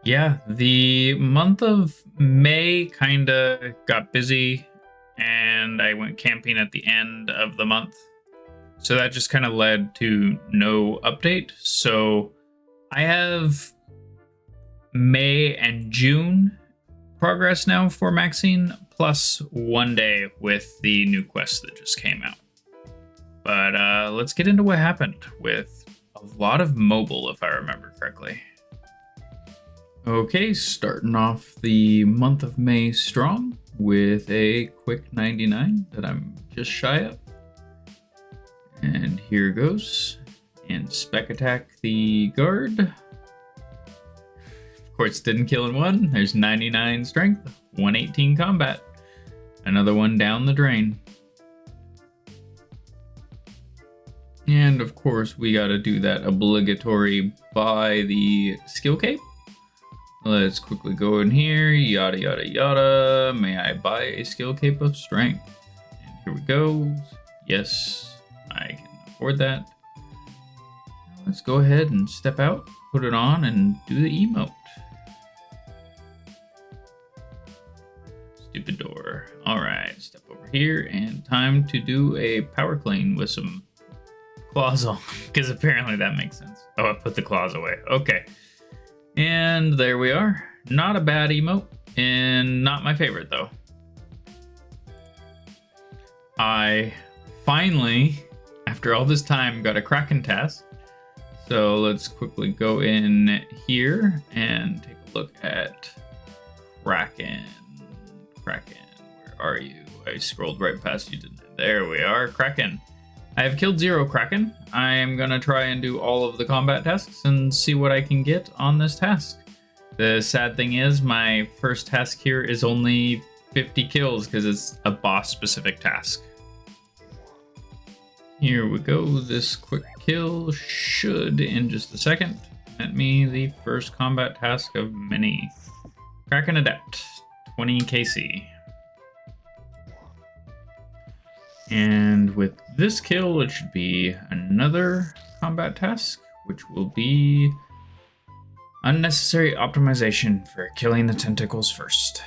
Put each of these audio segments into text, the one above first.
Yeah, the month of May kind of got busy and I went camping at the end of the month. So that just kind of led to no update. So I have May and June progress now for Maxine, plus 1 day with the new quest that just came out. But let's get into what happened with a lot of mobile, if I remember correctly. Okay, starting off the month of May strong with a quick 99 that I'm just shy of. And here goes. And spec attack the guard. Of course, didn't kill in one. There's 99 strength, 118 combat. Another one down the drain. And of course, we gotta do that obligatory buy the skill cape. Let's quickly go in here, yada yada yada. May I buy a skill cape of strength? And here we go. Yes, I can afford that. Let's go ahead and step out, put it on, and do the emote. Stupid door. Alright, step over here, and time to do a power clean with some claws on, because apparently that makes sense. Oh, I put the claws away. Okay. And there we are. Not a bad emote, and not my favorite though. I finally, after all this time, got a Kraken task. So let's quickly go in here and take a look at Kraken. Kraken, where are you? I scrolled right past you, didn't I? There we are, Kraken. I have killed 0 Kraken. I am going to try and do all of the combat tasks and see what I can get on this task. The sad thing is my first task here is only 50 kills because it's a boss-specific task. Here we go. This quick kill should, in just a second, get me the first combat task of many. Kraken Adept, 20 KC. And with this kill, it should be another combat task, which will be unnecessary optimization for killing the tentacles first.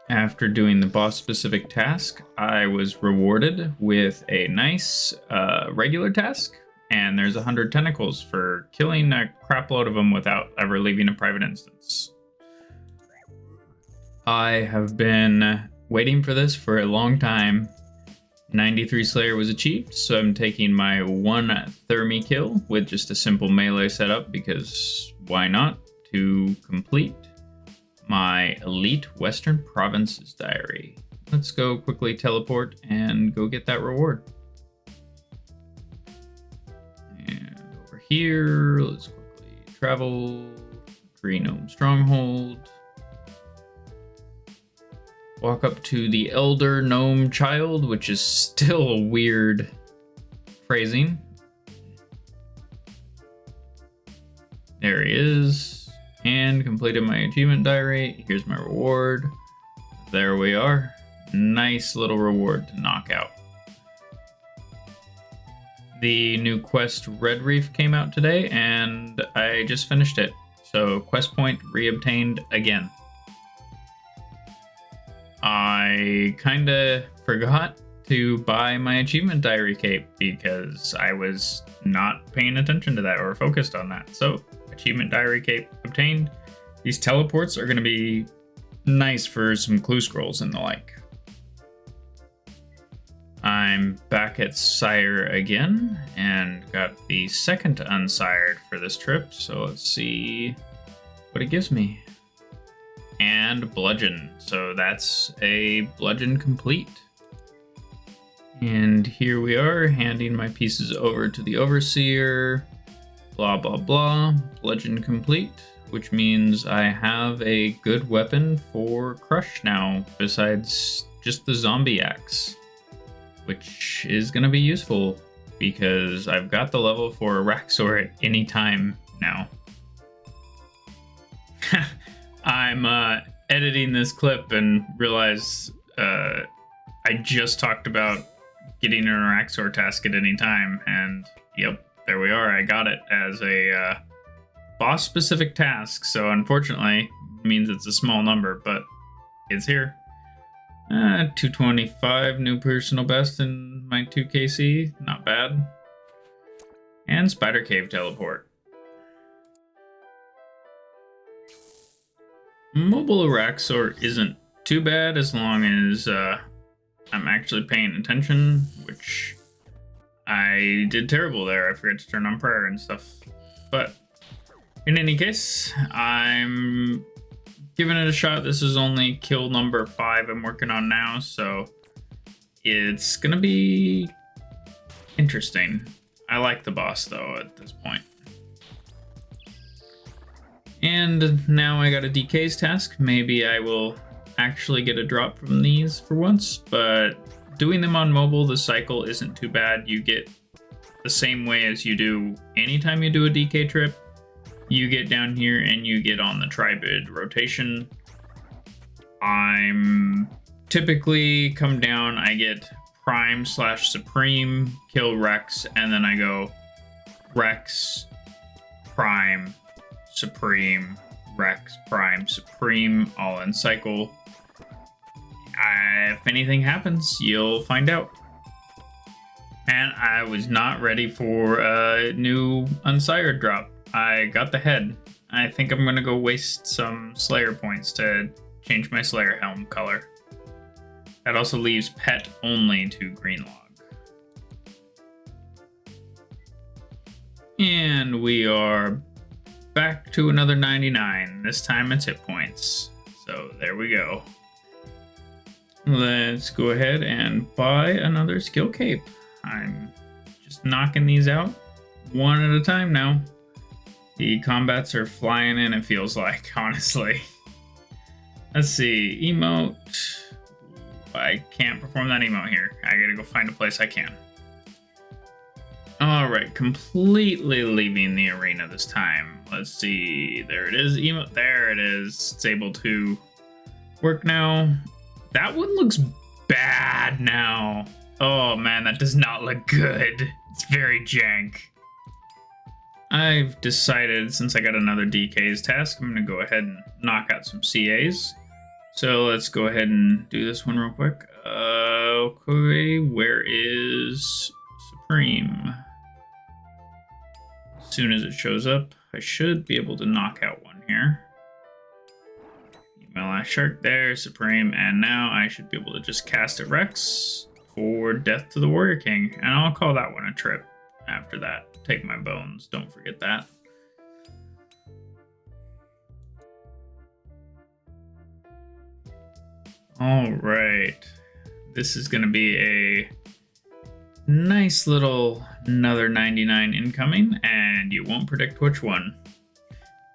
After doing the boss-specific task, I was rewarded with a nice regular task, and there's 100 tentacles for killing a crap load of them without ever leaving a private instance. I have been waiting for this for a long time. 93 Slayer was achieved, so I'm taking my 1 Thermi kill with just a simple melee setup because why not, to complete my Elite Western Provinces diary. Let's go quickly teleport and go get that reward. And over here, let's quickly travel. Tree Gnome Stronghold. Walk up to the Elder Gnome Child, which is still a weird phrasing. There he is. And completed my achievement diary. Here's my reward. There we are. Nice little reward to knock out. The new quest Red Reef came out today, and I just finished it. So quest point reobtained again. I kinda forgot to buy my achievement diary cape because I was not paying attention to that or focused on that. So, achievement diary cape obtained. These teleports are gonna be nice for some clue scrolls and the like. I'm back at Sire again and got the second unsired for this trip. So let's see what it gives me. And bludgeon, so that's a bludgeon complete. And here we are, handing my pieces over to the overseer. Blah blah blah, bludgeon complete, which means I have a good weapon for crush now, besides just the zombie axe, which is gonna be useful because I've got the level for a Raxor at any time now. I'm editing this clip and realize I just talked about getting an Araxor task at any time, and yep, there we are. I got it as a boss specific task, so unfortunately it means it's a small number, but it's here. 225 new personal best in my 2KC, not bad. And Spider Cave teleport. Mobile Araxor isn't too bad as long as I'm actually paying attention, which I did terrible there. I forgot to turn on prayer and stuff. But in any case, I'm giving it a shot. This is only kill number 5 I'm working on now, so it's gonna be interesting. I like the boss though at this point. And now I got a DK's task. Maybe I will actually get a drop from these for once, but doing them on mobile, the cycle isn't too bad. You get the same way as you do anytime you do a DK trip. You get down here and you get on the tri-bid rotation. I'm typically come down, I get Prime / Supreme, kill Rex, and then I go Rex, Prime, Supreme, Rex, Prime, Supreme, all in cycle. If anything happens, you'll find out. And I was not ready for a new Unsired drop. I got the head. I think I'm gonna go waste some Slayer points to change my Slayer helm color. That also leaves pet only to green log. And we are back to another 99. This time it's hit points. So there we go. Let's go ahead and buy another skill cape. I'm just knocking these out one at a time now. The combats are flying in, it feels like, honestly. Let's see, emote. I can't perform that emote here. I gotta go find a place I can. Alright, completely leaving the arena this time. Let's see, there it is, emote, there it is. It's able to work now. That one looks bad now. Oh man, that does not look good. It's very jank. I've decided, since I got another DK's task, I'm gonna go ahead and knock out some CAs. So let's go ahead and do this one real quick. Okay, where is Supreme? As soon as it shows up, I should be able to knock out one here. My last shark there, Supreme, and now I should be able to just cast a Rex for Death to the Warrior King, and I'll call that one a trip after that. Take my bones, don't forget that. Alright, this is gonna be a nice little another 99 incoming, and you won't predict which one.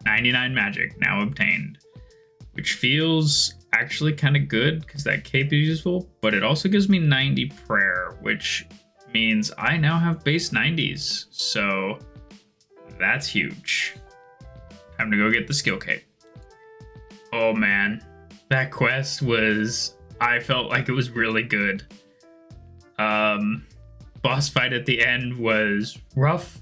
99 magic now obtained, which feels actually kind of good because that cape is useful, but it also gives me 90 prayer, which means I now have base 90s, so that's huge. Time to go get the skill cape. Oh man, that quest was, I felt like it was really good. Boss fight at the end was rough.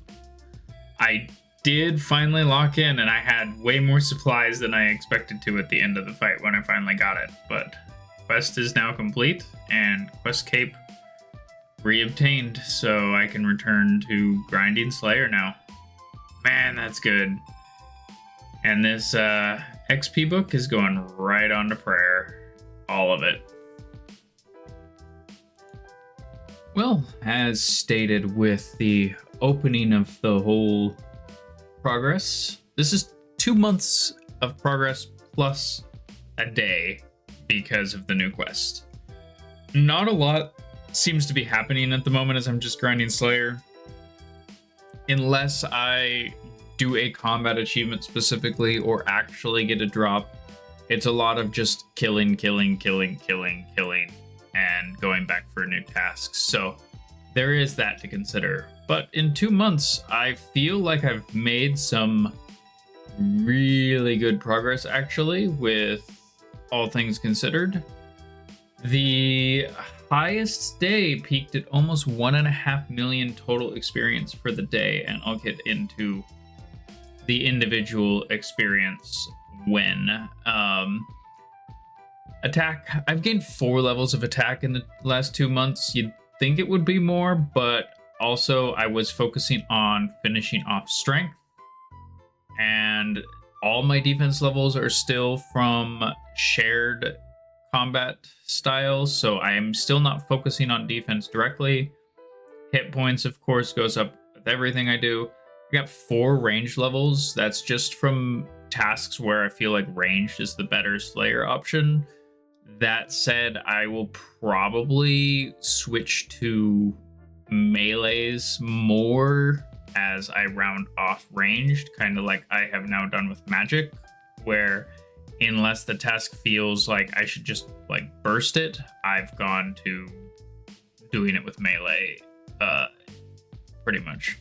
I did finally lock in, and I had way more supplies than I expected to at the end of the fight when I finally got it, but quest is now complete and quest cape reobtained, so I can return to grinding Slayer now. Man, that's good. And this XP book is going right on to prayer. All of it. Well, as stated with the opening of the whole progress, this is 2 months of progress plus a day because of the new quest. Not a lot seems to be happening at the moment as I'm just grinding Slayer. Unless I do a combat achievement specifically or actually get a drop, it's a lot of just killing, and going back for new tasks. So there is that to consider. But in 2 months, I feel like I've made some really good progress actually, with all things considered. The highest day peaked at almost 1.5 million total experience for the day, and I'll get into the individual experience win. Attack, I've gained 4 levels of attack in the last 2 months. You'd think it would be more, but also I was focusing on finishing off strength, and all my defense levels are still from shared combat styles, so I'm still not focusing on defense directly. Hit points, of course, goes up with everything I do. I got 4 range levels. That's just from tasks where I feel like ranged is the better Slayer option. That said, I will probably switch to melees more as I round off ranged, kind of like I have now done with magic, where unless the task feels like I should just like burst it, I've gone to doing it with melee pretty much.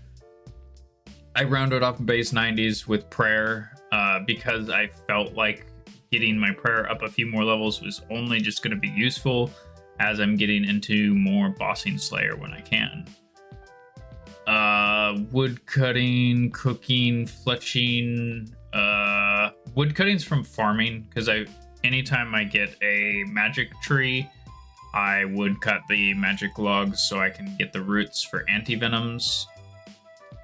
I rounded off base 90s with prayer because I felt like getting my prayer up a few more levels was only just going to be useful as I'm getting into more bossing Slayer when I can. Wood cutting, cooking, fletching. Wood cutting's from farming, because anytime I get a magic tree, I would cut the magic logs so I can get the roots for anti-venoms.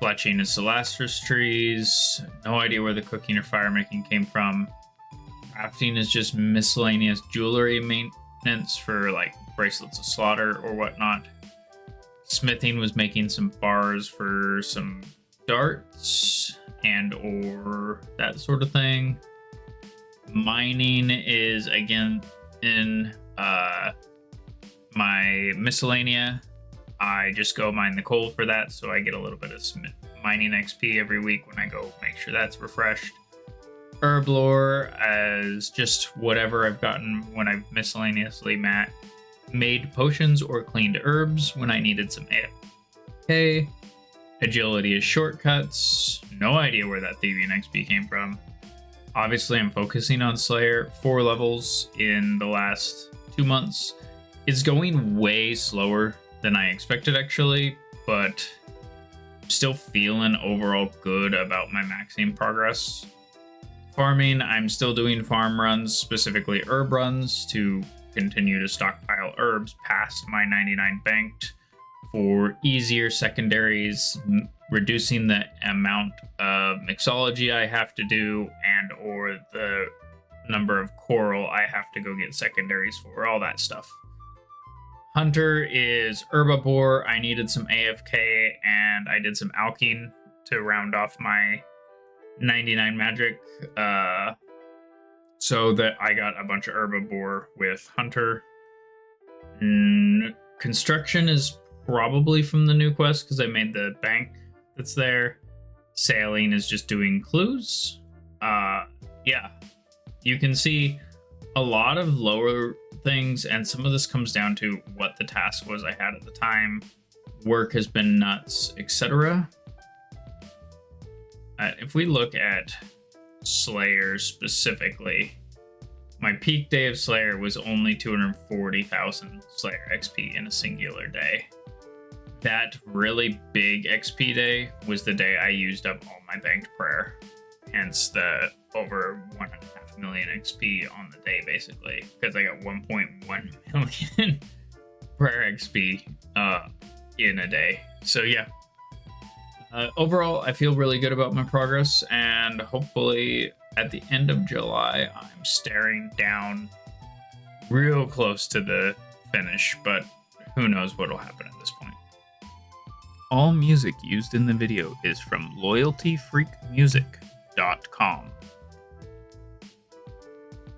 Fletching is Celastrus trees. No idea where the cooking or fire making came from. Crafting is just miscellaneous jewelry maintenance for like bracelets of slaughter or whatnot. Smithing was making some bars for some darts and or that sort of thing. Mining is again in my miscellanea. I just go mine the coal for that, so I get a little bit of mining XP every week when I go make sure that's refreshed. Herb lore as just whatever I've gotten when I've miscellaneously made potions or cleaned herbs when I needed some AFK. Agility is shortcuts. No idea where that thieving XP came from. Obviously, I'm focusing on Slayer. 4 levels in the last 2 months. It's going way slower than I expected, actually, but I'm still feeling overall good about my maxing progress. Farming, I'm still doing farm runs, specifically herb runs, to continue to stockpile herbs past my 99 banked for easier secondaries, reducing the amount of mixology I have to do and or the number of coral I have to go get secondaries for, all that stuff. Hunter is herbivore. I needed some AFK and I did some alkene to round off my 99 magic, so that I got a bunch of herbivore with Hunter. Construction is probably from the new quest because I made the bank that's there. Sailing is just doing clues. Yeah, you can see a lot of lower things, and some of this comes down to what the task was I had at the time. Work has been nuts, etc. If we look at Slayer specifically, my peak day of Slayer was only 240,000 Slayer XP in a singular day. That really big XP day was the day I used up all my banked prayer, hence the over 1.5 million XP on the day, basically, because I got 1.1 million prayer XP in a day. So yeah. Overall, I feel really good about my progress, and hopefully at the end of July, I'm staring down real close to the finish, but who knows what will happen at this point. All music used in the video is from loyaltyfreakmusic.com.